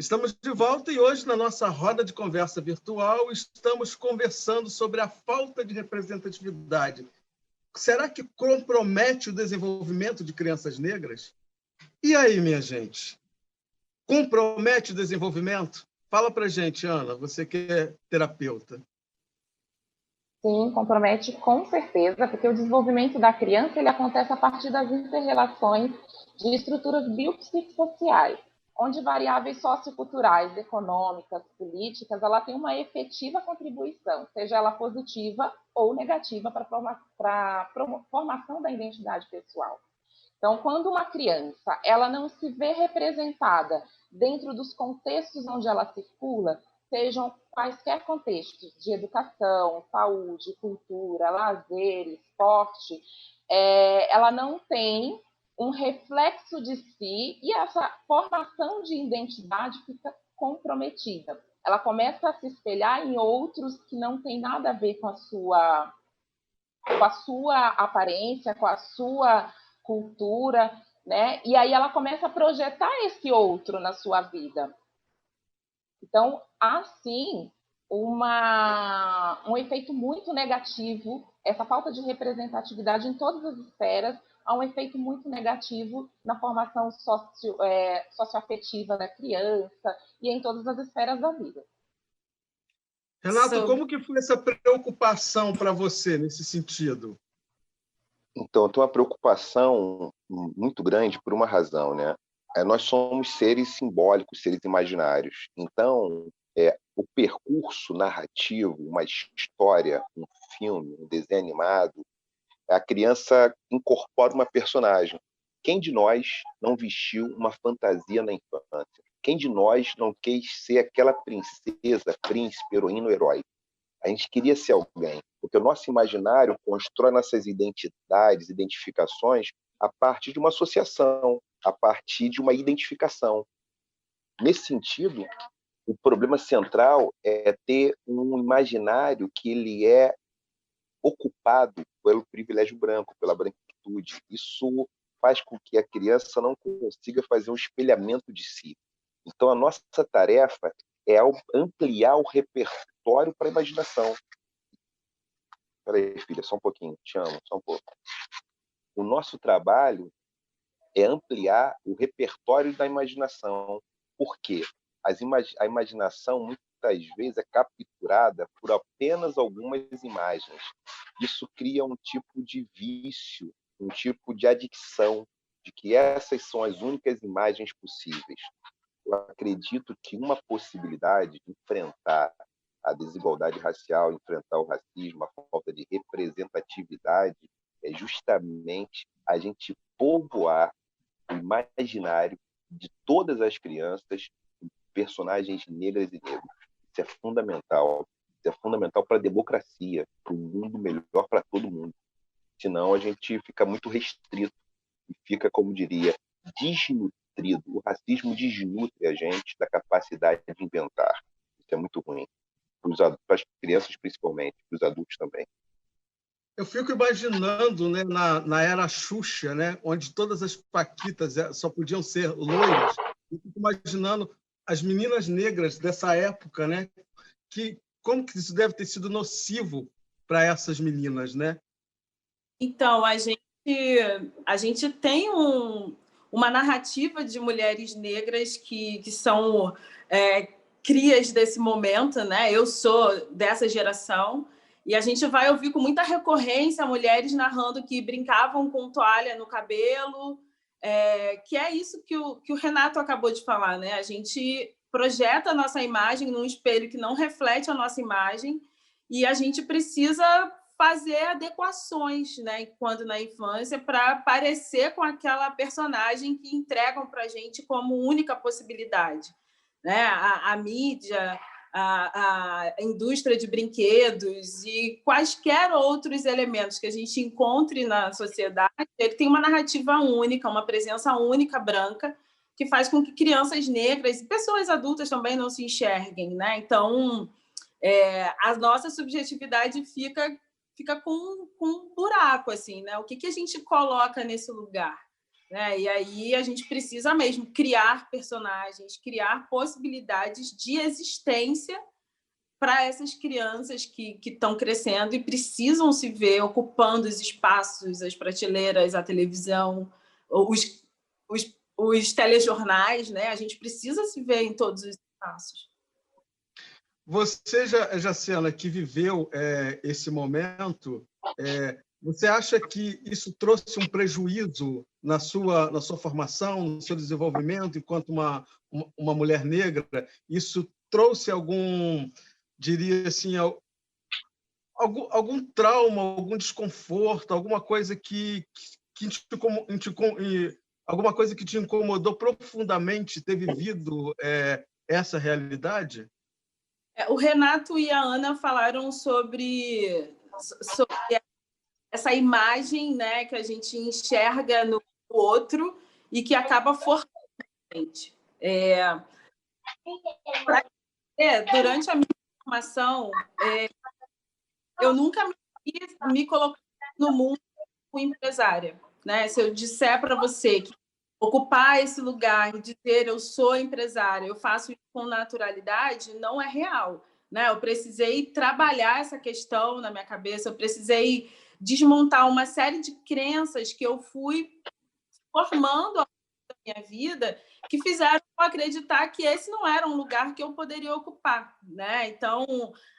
Estamos de volta e hoje, na nossa roda de conversa virtual, estamos conversando sobre a falta de representatividade. Será que compromete o desenvolvimento de crianças negras? E aí, minha gente? Compromete o desenvolvimento? Fala pra gente, Ana, você que é terapeuta. Sim, compromete com certeza, porque o desenvolvimento da criança ele acontece a partir das inter-relações de estruturas biopsicossociais, onde variáveis socioculturais, econômicas, políticas, ela tem uma efetiva contribuição, seja ela positiva ou negativa para a formação da identidade pessoal. Então, quando uma criança ela não se vê representada dentro dos contextos onde ela circula, sejam quaisquer contextos de educação, saúde, cultura, lazer, esporte, ela não tem um reflexo de si e essa formação de identidade fica comprometida. Ela começa a se espelhar em outros que não tem nada a ver com a sua aparência, com a sua cultura, né? E aí ela começa a projetar esse outro na sua vida. Então, há sim um efeito muito negativo, essa falta de representatividade em todas as esferas, há um efeito muito negativo na formação socioafetiva da criança e em todas as esferas da vida. Renato, como que foi essa preocupação para você nesse sentido? Então, eu tenho uma preocupação muito grande por uma razão, né? Nós somos seres simbólicos, seres imaginários. Então, o percurso narrativo, uma história, um filme, um desenho animado, a criança incorpora uma personagem. Quem de nós não vestiu uma fantasia na infância? Quem de nós não quis ser aquela princesa, príncipe, heroína ou herói? A gente queria ser alguém, porque o nosso imaginário constrói nossas identidades, identificações, a partir de uma associação, a partir de uma identificação. Nesse sentido, o problema central é ter um imaginário que ele é ocupado pelo privilégio branco, pela branquitude. Isso faz com que a criança não consiga fazer um espelhamento de si. Então, a nossa tarefa é ampliar o repertório para a imaginação. Espera aí, filha, só um pouquinho, te amo, só um pouco. O nosso trabalho é ampliar o repertório da imaginação. Por quê? A imaginação, muitas vezes, é capturada por apenas algumas imagens. Isso cria um tipo de vício, um tipo de adicção, de que essas são as únicas imagens possíveis. Eu acredito que uma possibilidade de enfrentar a desigualdade racial, enfrentar o racismo, a falta de representatividade, é justamente a gente povoar o imaginário de todas as crianças com personagens negras e negros. Isso é fundamental. Isso é fundamental para a democracia, para um mundo melhor para todo mundo. Senão a gente fica muito restrito e fica, como diria, desnutrido. O racismo desnutre a gente da capacidade de inventar. Isso é muito ruim. Para as crianças, principalmente, para os adultos também. Eu fico imaginando, né, na era Xuxa, né, onde todas as paquitas só podiam ser loiras. Eu fico imaginando as meninas negras dessa época, né, como que isso deve ter sido nocivo para essas meninas, né? Então, a gente tem uma narrativa de mulheres negras que são crias desse momento, né? Eu sou dessa geração, e a gente vai ouvir com muita recorrência mulheres narrando que brincavam com toalha no cabelo, que é isso que o Renato acabou de falar, né? A gente projeta a nossa imagem num espelho que não reflete a nossa imagem, e a gente precisa fazer adequações, né, quando na infância, para parecer com aquela personagem que entregam para a gente como única possibilidade, né? A mídia, a indústria de brinquedos e quaisquer outros elementos que a gente encontre na sociedade, ele tem uma narrativa única, uma presença única branca, que faz com que crianças negras e pessoas adultas também não se enxerguem, né? Então, a nossa subjetividade fica com um buraco, assim, né? O que a gente coloca nesse lugar? né? E aí a gente precisa mesmo criar personagens, criar possibilidades de existência para essas crianças que estão crescendo e precisam se ver ocupando os espaços, as prateleiras, a televisão, os telejornais, né? A gente precisa se ver em todos os espaços. Você, Jaciana, que viveu esse momento, você acha que isso trouxe um prejuízo na sua formação, no seu desenvolvimento enquanto uma mulher negra? Isso trouxe algum, diria assim, algum trauma, algum desconforto, alguma coisa alguma coisa que te incomodou profundamente ter vivido essa realidade? O Renato e a Ana falaram sobre essa imagem, né, que a gente enxerga no outro e que acaba forçando a gente. Durante a minha formação, eu nunca me coloquei no mundo como empresária, né? Se eu disser para você que ocupar esse lugar e dizer eu sou empresária, eu faço isso com naturalidade, não é real, né? Eu precisei trabalhar essa questão na minha cabeça, eu precisei desmontar uma série de crenças que eu fui formando ao longo da minha vida, que fizeram eu acreditar que esse não era um lugar que eu poderia ocupar, né? Então,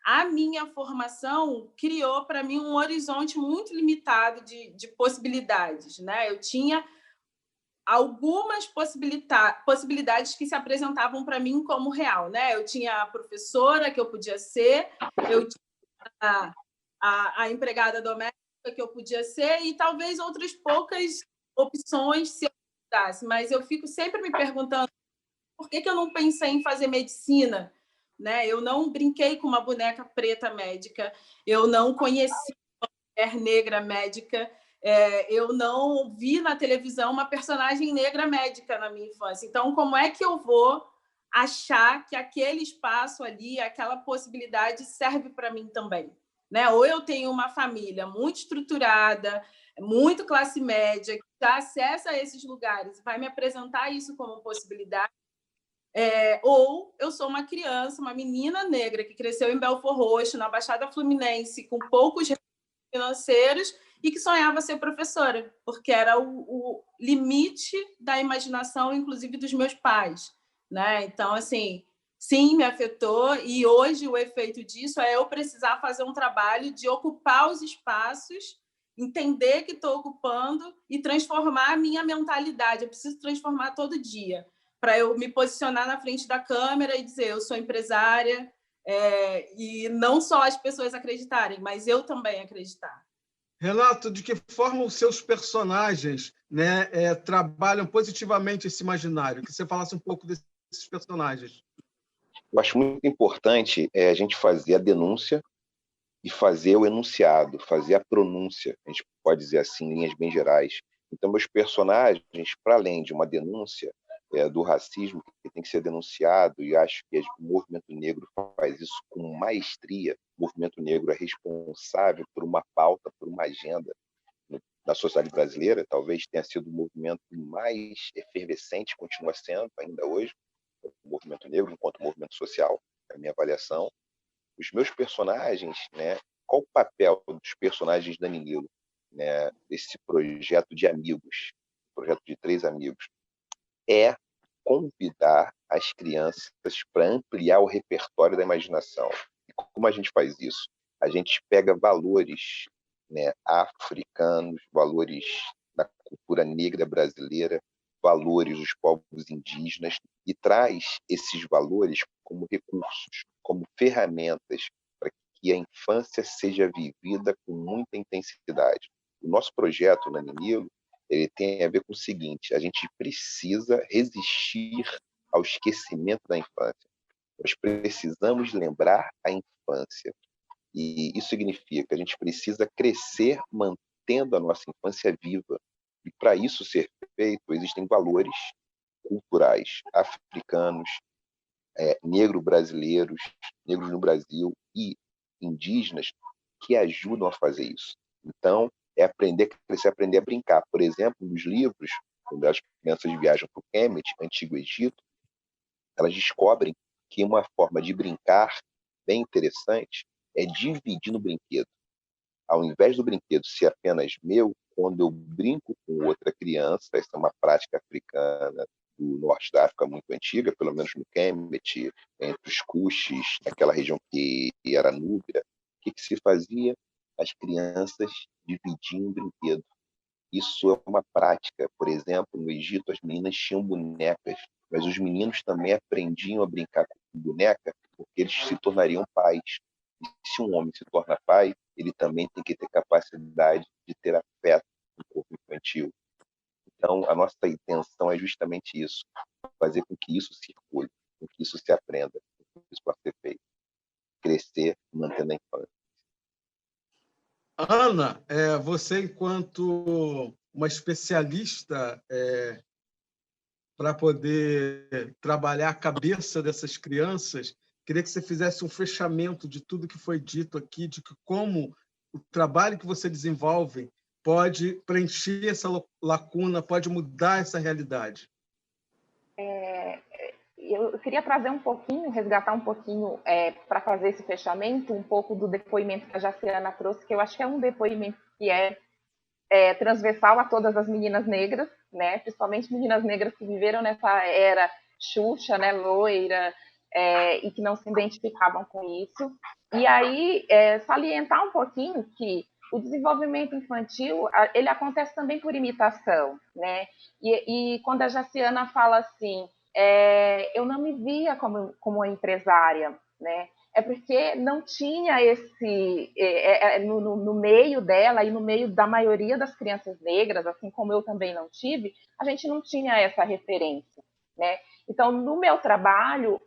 a minha formação criou para mim um horizonte muito limitado de possibilidades, né? Eu tinha algumas possibilidades que se apresentavam para mim como real, né? Eu tinha a professora que eu podia ser, eu tinha a empregada doméstica que eu podia ser e talvez outras poucas opções se eu mudasse, mas eu fico sempre me perguntando por que eu não pensei em fazer medicina, né? Eu não brinquei com uma boneca preta médica, eu não conheci uma mulher negra médica, eu não vi na televisão uma personagem negra médica na minha infância. Então, como é que eu vou achar que aquele espaço ali, aquela possibilidade serve para mim também? Né? Ou eu tenho uma família muito estruturada, muito classe média, que já acessa esses lugares, vai me apresentar isso como possibilidade, ou eu sou uma criança, uma menina negra que cresceu em Belford Roxo, na Baixada Fluminense, com poucos recursos financeiros e que sonhava ser professora, porque era o limite da imaginação, inclusive dos meus pais, né? Então, assim, sim, me afetou e hoje o efeito disso é eu precisar fazer um trabalho de ocupar os espaços, entender que estou ocupando e transformar a minha mentalidade. Eu preciso transformar todo dia para eu me posicionar na frente da câmera e dizer eu sou empresária, e não só as pessoas acreditarem, mas eu também acreditar. Renato, de que forma os seus personagens, né, trabalham positivamente esse imaginário? Que você falasse um pouco desses personagens. Eu acho muito importante a gente fazer a denúncia e fazer o enunciado, fazer a pronúncia, a gente pode dizer assim, em linhas bem gerais. Então, meus personagens, para além de uma denúncia do racismo que tem que ser denunciado, e acho que o movimento negro faz isso com maestria. O movimento negro é responsável por uma pauta, por uma agenda da sociedade brasileira, talvez tenha sido o movimento mais efervescente, continua sendo ainda hoje, o movimento negro enquanto movimento social, é a minha avaliação. Os meus personagens, né, qual o papel dos personagens da Ninilo, né, desse projeto de amigos, projeto de 3 amigos, é convidar as crianças para ampliar o repertório da imaginação. E como a gente faz isso? A gente pega valores, né, africanos, valores da cultura negra brasileira, valores dos povos indígenas e traz esses valores como recursos, como ferramentas para que a infância seja vivida com muita intensidade. O nosso projeto na Ninilo, ele tem a ver com o seguinte: a gente precisa resistir ao esquecimento da infância. Nós precisamos lembrar a infância. E isso significa que a gente precisa crescer mantendo a nossa infância viva. E para isso ser feito, existem valores culturais africanos, negro-brasileiros, negros no Brasil e indígenas que ajudam a fazer isso. Então, é aprender a crescer, aprender a brincar. Por exemplo, nos livros, quando as crianças viajam para o Kemet, Antigo Egito, elas descobrem que uma forma de brincar bem interessante é dividir no brinquedo. Ao invés do brinquedo ser apenas meu, quando eu brinco com outra criança, essa é uma prática africana do norte da África muito antiga, pelo menos no Kemet, entre os Cuxes, naquela região que era Núbia, o que se fazia? As crianças dividiam o brinquedo. Isso é uma prática. Por exemplo, no Egito, as meninas tinham bonecas, mas os meninos também aprendiam a brincar com boneca porque eles se tornariam pais. E se um homem se torna pai, ele também tem que ter capacidade de ter afeto no corpo infantil. Então, a nossa intenção é justamente isso, fazer com que isso circule, com que isso se aprenda, com que isso possa ser feito. Crescer, mantendo a infância. Ana, você, enquanto uma especialista para poder trabalhar a cabeça dessas crianças, queria que você fizesse um fechamento de tudo que foi dito aqui, de que como o trabalho que você desenvolve pode preencher essa lacuna, pode mudar essa realidade. Eu queria trazer um pouquinho, resgatar um pouquinho, para fazer esse fechamento, um pouco do depoimento que a Jaciana trouxe, que eu acho que é um depoimento que é transversal a todas as meninas negras, né? Principalmente meninas negras que viveram nessa era Xuxa, né? Loira, e que não se identificavam com isso. E aí, salientar um pouquinho que o desenvolvimento infantil, ele acontece também por imitação, né? E quando a Jaciana fala assim, eu não me via como empresária, né? É porque não tinha esse... no meio dela e no meio da maioria das crianças negras, assim como eu também não tive, a gente não tinha essa referência, né? Então, no meu trabalho,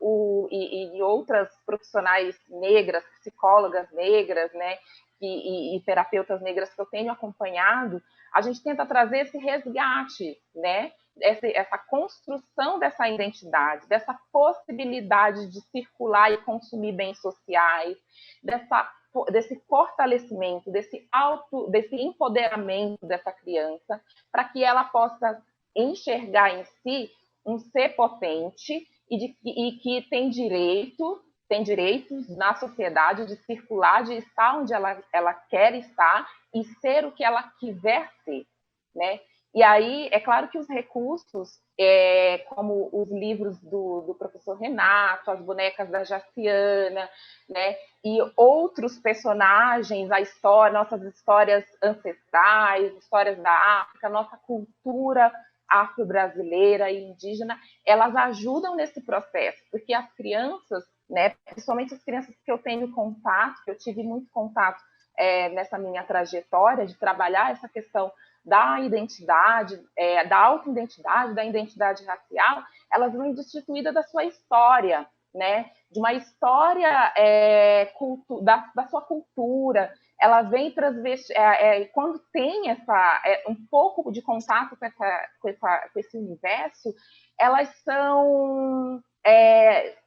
e outras profissionais negras, psicólogas negras, né, e terapeutas negras que eu tenho acompanhado, a gente tenta trazer esse resgate, né? Essa construção dessa identidade, dessa possibilidade de circular e consumir bens sociais, desse fortalecimento, desse empoderamento dessa criança, para que ela possa enxergar em si um ser potente e que tem direitos na sociedade de circular, de estar onde ela quer estar e ser o que ela quiser ser, né? E aí, é claro que os recursos, como os livros do professor Renato, as bonecas da Jaciana, né, e outros personagens, nossas histórias ancestrais, histórias da África, nossa cultura afro-brasileira e indígena, elas ajudam nesse processo, porque as crianças, né, principalmente as crianças que eu tenho contato, que eu tive muito contato nessa minha trajetória de trabalhar essa questão da identidade, da autoidentidade, da identidade racial, elas vão destituídas da sua história, né? De uma história da sua cultura. Ela vem transvestir, quando tem um pouco de contato com esse universo, elas são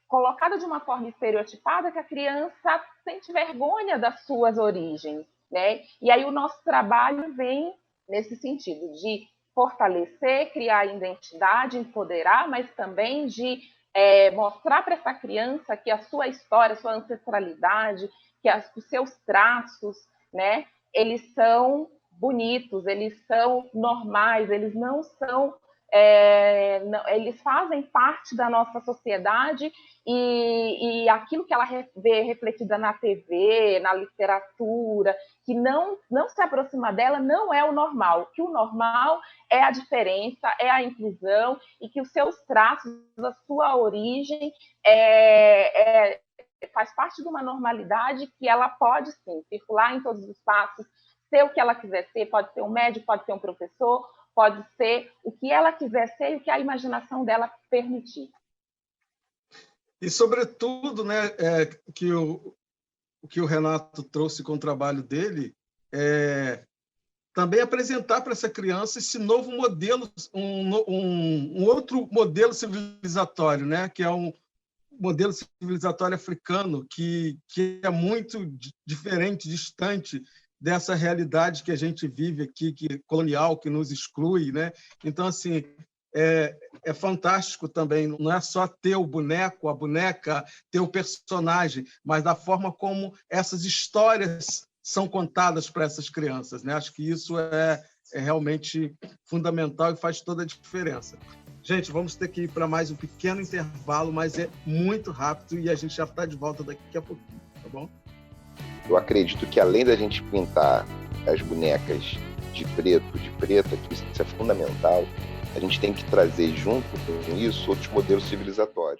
colocadas de uma forma estereotipada que a criança sente vergonha das suas origens, né? E aí o nosso trabalho vem nesse sentido de fortalecer, criar identidade, empoderar, mas também de mostrar para essa criança que a sua história, a sua ancestralidade, que os seus traços, né, eles são bonitos, eles são normais, eles não são... eles fazem parte da nossa sociedade e aquilo que ela vê refletida na TV, na literatura, que não se aproxima dela, não é o normal. Que o normal é a diferença, é a inclusão, e que os seus traços, a sua origem faz parte de uma normalidade que ela pode, sim, circular em todos os espaços, ser o que ela quiser ser, pode ser um médico, pode ser um professor, pode ser o que ela quiser ser e o que a imaginação dela permitir. E, sobretudo, né, que o que o Renato trouxe com o trabalho dele também apresentar para essa criança esse novo modelo, um outro modelo civilizatório, né, que é um modelo civilizatório africano que é muito diferente, distante dessa realidade que a gente vive aqui, que colonial, que nos exclui, né? Então, assim, é fantástico também, não é só ter o boneco, a boneca, ter o personagem, mas da forma como essas histórias são contadas para essas crianças, né? Acho que isso é realmente fundamental e faz toda a diferença. Gente, vamos ter que ir para mais um pequeno intervalo, mas é muito rápido e a gente já está de volta daqui a pouquinho, tá bom? Eu acredito que, além da gente pintar as bonecas de preto, de preta, que isso é fundamental, a gente tem que trazer junto com isso outros modelos civilizatórios.